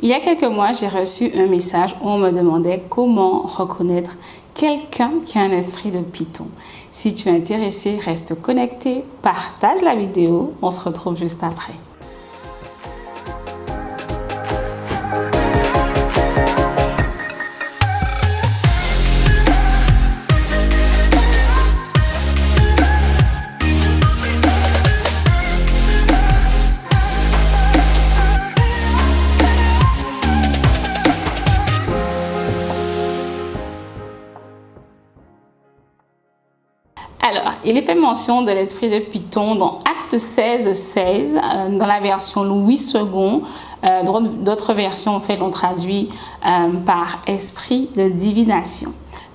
Il y a quelques mois, j'ai reçu un message où on me demandait comment reconnaître quelqu'un qui a un esprit de python. Si tu es intéressé, reste connecté, partage la vidéo, on se retrouve juste après. Alors, il est fait mention de l'esprit de Python dans Actes 16, dans la version Louis II. D'autres versions en fait l'ont traduit par esprit de divination.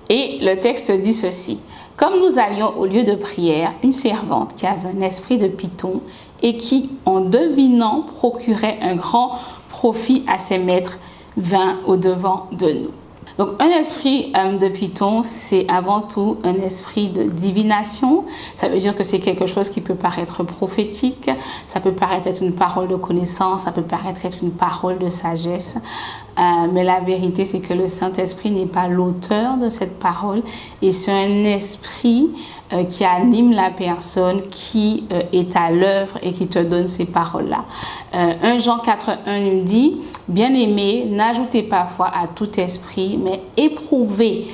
Et le texte dit ceci: comme nous allions au lieu de prière, une servante qui avait un esprit de Python et qui, en devinant, procurait un grand profit à ses maîtres, vint au-devant de nous. Donc, un esprit de Python, c'est avant tout un esprit de divination. Ça veut dire que c'est quelque chose qui peut paraître prophétique, ça peut paraître être une parole de connaissance, ça peut paraître être une parole de sagesse. Mais la vérité, c'est que le Saint-Esprit n'est pas l'auteur de cette parole et c'est un esprit qui anime la personne, qui est à l'œuvre et qui te donne ces paroles-là. 1 Jean 4,1 nous dit: bien-aimés, n'ajoutez pas foi à tout esprit, mais éprouvez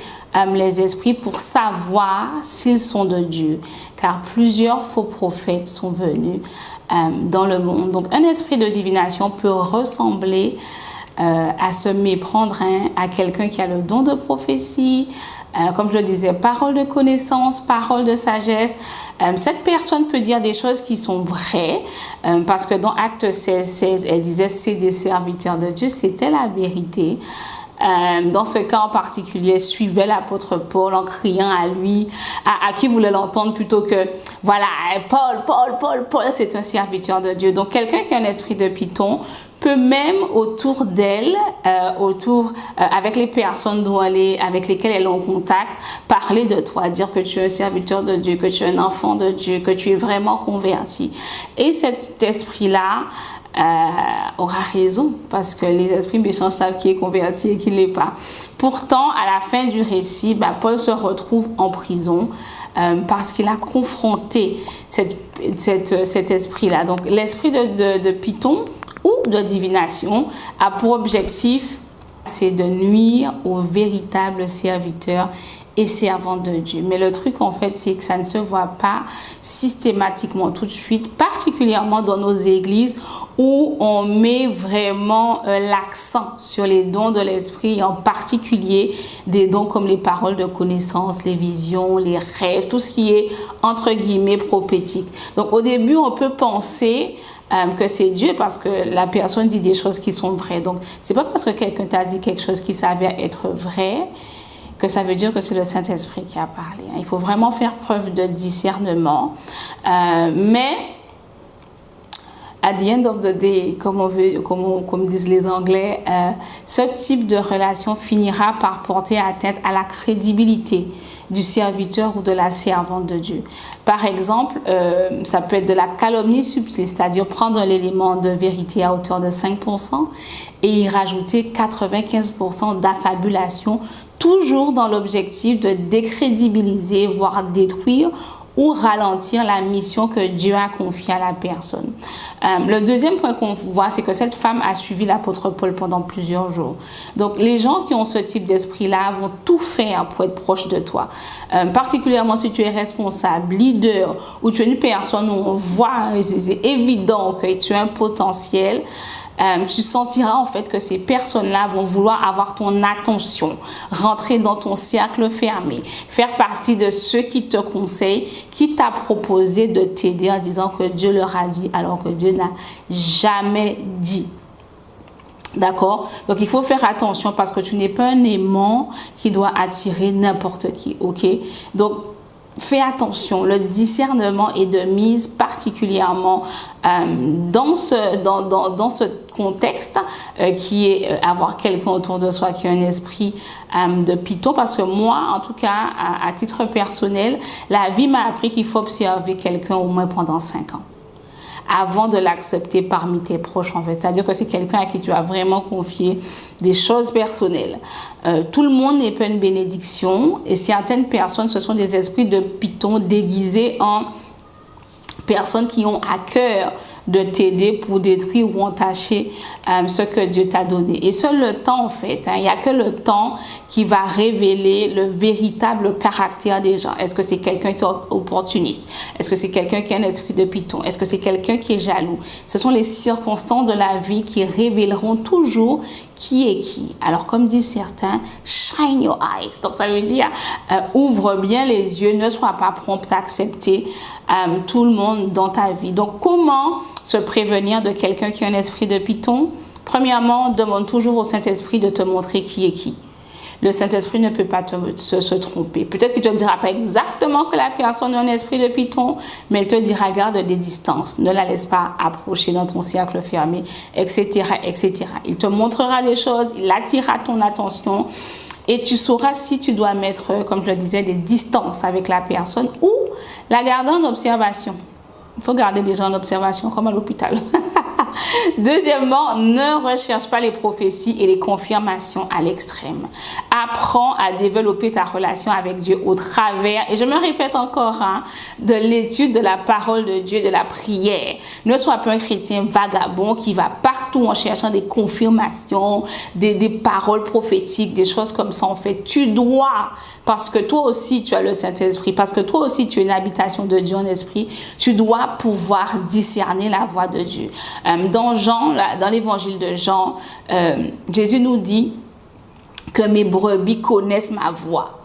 les esprits pour savoir s'ils sont de Dieu, car plusieurs faux prophètes sont venus dans le monde. Donc, un esprit de divination peut ressembler à se méprendre à quelqu'un qui a le don de prophétie, comme je le disais, parole de connaissance, parole de sagesse. Cette personne peut dire des choses qui sont vraies, parce que dans Actes 16, elle disait c'est des serviteurs de Dieu, c'était la vérité. Dans ce cas en particulier, elle suivait l'apôtre Paul en criant à lui, à qui voulait l'entendre plutôt que voilà, Paul, c'est un serviteur de Dieu. Donc quelqu'un qui a un esprit de Python peut même autour d'elle, avec les personnes avec lesquelles elle est en contact, parler de toi, dire que tu es un serviteur de Dieu, que tu es un enfant de Dieu, que tu es vraiment converti. Et cet esprit-là aura raison, parce que les esprits méchants savent qui est converti et qui ne l'est pas. Pourtant, à la fin du récit, Paul se retrouve en prison parce qu'il a confronté cet esprit-là. Donc, l'esprit de Python ou de divination a pour objectif, c'est de nuire aux véritables serviteurs et servantes de Dieu. Mais le truc, en fait, c'est que ça ne se voit pas systématiquement tout de suite, particulièrement dans nos églises où on met vraiment l'accent sur les dons de l'esprit, en particulier des dons comme les paroles de connaissance, les visions, les rêves, tout ce qui est entre guillemets prophétique. Donc au début, on peut penser que c'est Dieu parce que la personne dit des choses qui sont vraies. Donc c'est pas parce que quelqu'un t'a dit quelque chose qui s'avère être vrai que ça veut dire que c'est le Saint-Esprit qui a parlé. Il faut vraiment faire preuve de discernement. Mais at the end of the day, comme disent les Anglais, ce type de relation finira par porter atteinte à la crédibilité du serviteur ou de la servante de Dieu. Par exemple, ça peut être de la calomnie subtile, c'est-à-dire prendre l'élément de vérité à hauteur de 5% et y rajouter 95% d'affabulation, toujours dans l'objectif de décrédibiliser, voire détruire ou ralentir la mission que Dieu a confiée à la personne. Le deuxième point qu'on voit, c'est que cette femme a suivi l'apôtre Paul pendant plusieurs jours. Donc, les gens qui ont ce type d'esprit-là vont tout faire pour être proches de toi. Particulièrement si tu es responsable, leader, ou tu es une personne où on voit, c'est évident que tu as un potentiel. Tu sentiras en fait que ces personnes-là vont vouloir avoir ton attention, rentrer dans ton cercle fermé, faire partie de ceux qui te conseillent, qui t'a proposé de t'aider en disant que Dieu leur a dit alors que Dieu n'a jamais dit. D'accord? Donc, il faut faire attention parce que tu n'es pas un aimant qui doit attirer n'importe qui. Ok? Donc, fais attention, le discernement est de mise particulièrement dans ce contexte qui est avoir quelqu'un autour de soi qui a un esprit de Python, parce que moi, en tout cas, à titre personnel, la vie m'a appris qu'il faut observer quelqu'un au moins pendant 5 ans. avant de l'accepter parmi tes proches, en fait. C'est-à-dire que c'est quelqu'un à qui tu as vraiment confié des choses personnelles. Tout le monde n'est pas une bénédiction et certaines personnes, ce sont des esprits de python déguisés en personnes qui ont à cœur de t'aider pour détruire ou entacher ce que Dieu t'a donné. Et seul le temps, en fait, il n'y a que le temps qui va révéler le véritable caractère des gens. Est-ce que c'est quelqu'un qui est opportuniste? Est-ce que c'est quelqu'un qui a un esprit de python? Est-ce que c'est quelqu'un qui est jaloux? Ce sont les circonstances de la vie qui révéleront toujours qui est qui. Alors, comme disent certains, shine your eyes. Donc, ça veut dire, ouvre bien les yeux, ne sois pas prompt à accepter tout le monde dans ta vie. Donc, comment se prévenir de quelqu'un qui a un esprit de python? Premièrement, demande toujours au Saint-Esprit de te montrer qui est qui. Le Saint-Esprit ne peut pas se tromper. Peut-être qu'il ne te dira pas exactement que la personne a un esprit de python, mais il te dira garde des distances, ne la laisse pas approcher dans ton cercle fermé, etc., etc. Il te montrera des choses, il attirera ton attention et tu sauras si tu dois mettre, comme je le disais, des distances avec la personne ou la garder en observation. Il faut garder les gens en observation comme à l'hôpital. Deuxièmement, ne recherche pas les prophéties et les confirmations à l'extrême. Apprends à développer ta relation avec Dieu au travers, et je me répète encore, de l'étude de la parole de Dieu, de la prière. Ne sois pas un chrétien vagabond qui va partout en cherchant des confirmations, des paroles prophétiques, des choses comme ça. En fait, tu dois, parce que toi aussi tu as le Saint-Esprit, parce que toi aussi tu es une habitation de Dieu en esprit, tu dois pouvoir discerner la voix de Dieu. Dans l'évangile de Jean, Jésus nous dit que mes brebis connaissent ma voix.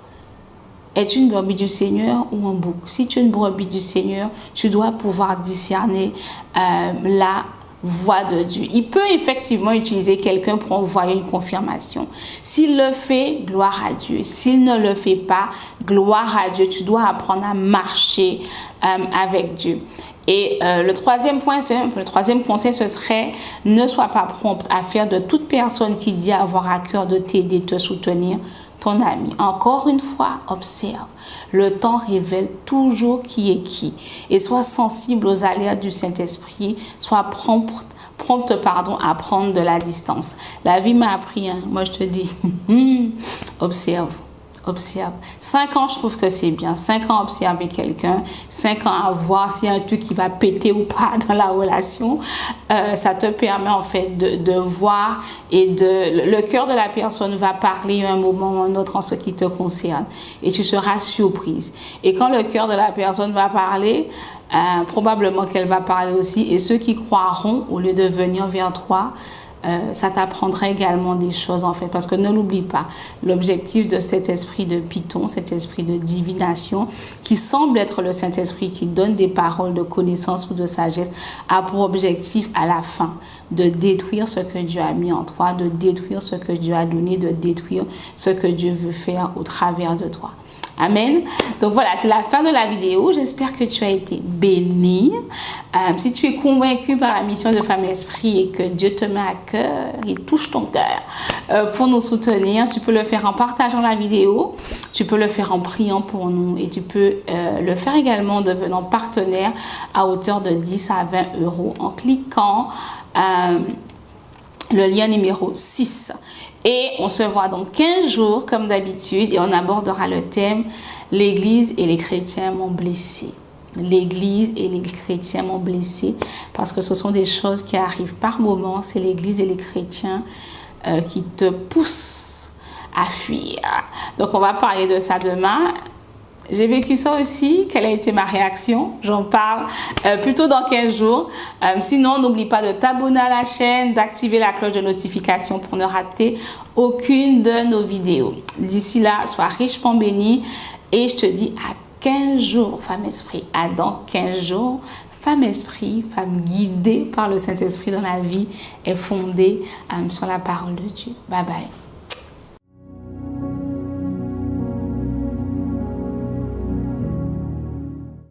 Es-tu une brebis du Seigneur ou un bouc? Si tu es une brebis du Seigneur, tu dois pouvoir discerner la voix de Dieu. Il peut effectivement utiliser quelqu'un pour envoyer une confirmation. S'il le fait, gloire à Dieu. S'il ne le fait pas, gloire à Dieu. Tu dois apprendre à marcher avec Dieu. Et le troisième conseil, ce serait ne sois pas prompt à faire de toute personne qui dit avoir à cœur de t'aider, de te soutenir, ton ami. Encore une fois, observe. Le temps révèle toujours qui est qui. Et sois sensible aux alertes du Saint-Esprit. Sois prompte à prendre de la distance. La vie m'a appris, moi je te dis, observe. 5 ans, je trouve que c'est bien. 5 ans à observer quelqu'un, 5 ans à voir s'il y a un truc qui va péter ou pas dans la relation. Ça te permet en fait de voir et le cœur de la personne va parler à un moment ou un autre en ce qui te concerne. Et tu seras surprise. Et quand le cœur de la personne va parler, probablement qu'elle va parler aussi. Et ceux qui croiront, au lieu de venir vers toi, ça t'apprendra également des choses en fait, parce que ne l'oublie pas, l'objectif de cet esprit de python, cet esprit de divination qui semble être le Saint-Esprit qui donne des paroles de connaissance ou de sagesse, a pour objectif à la fin de détruire ce que Dieu a mis en toi, de détruire ce que Dieu a donné, de détruire ce que Dieu veut faire au travers de toi. Amen. Donc voilà, c'est la fin de la vidéo. J'espère que tu as été béni. Si tu es convaincu par la mission de Femme Esprit et que Dieu te met à cœur, il touche ton cœur pour nous soutenir, tu peux le faire en partageant la vidéo, tu peux le faire en priant pour nous et tu peux le faire également en devenant partenaire à hauteur de 10 à 20 € en cliquant le lien numéro 6. Et on se voit dans 15 jours comme d'habitude et on abordera le thème « L'Église et les chrétiens m'ont blessé ». L'Église et les chrétiens m'ont blessé parce que ce sont des choses qui arrivent par moments. C'est l'Église et les chrétiens qui te poussent à fuir. Donc on va parler de ça demain. J'ai vécu ça aussi. Quelle a été ma réaction? J'en parle plutôt dans 15 jours. Sinon, n'oublie pas de t'abonner à la chaîne, d'activer la cloche de notification pour ne rater aucune de nos vidéos. D'ici là, sois richement béni et je te dis à 15 jours, Femme Esprit. À dans 15 jours, Femme Esprit, femme guidée par le Saint-Esprit dans la vie est fondée sur la parole de Dieu. Bye bye.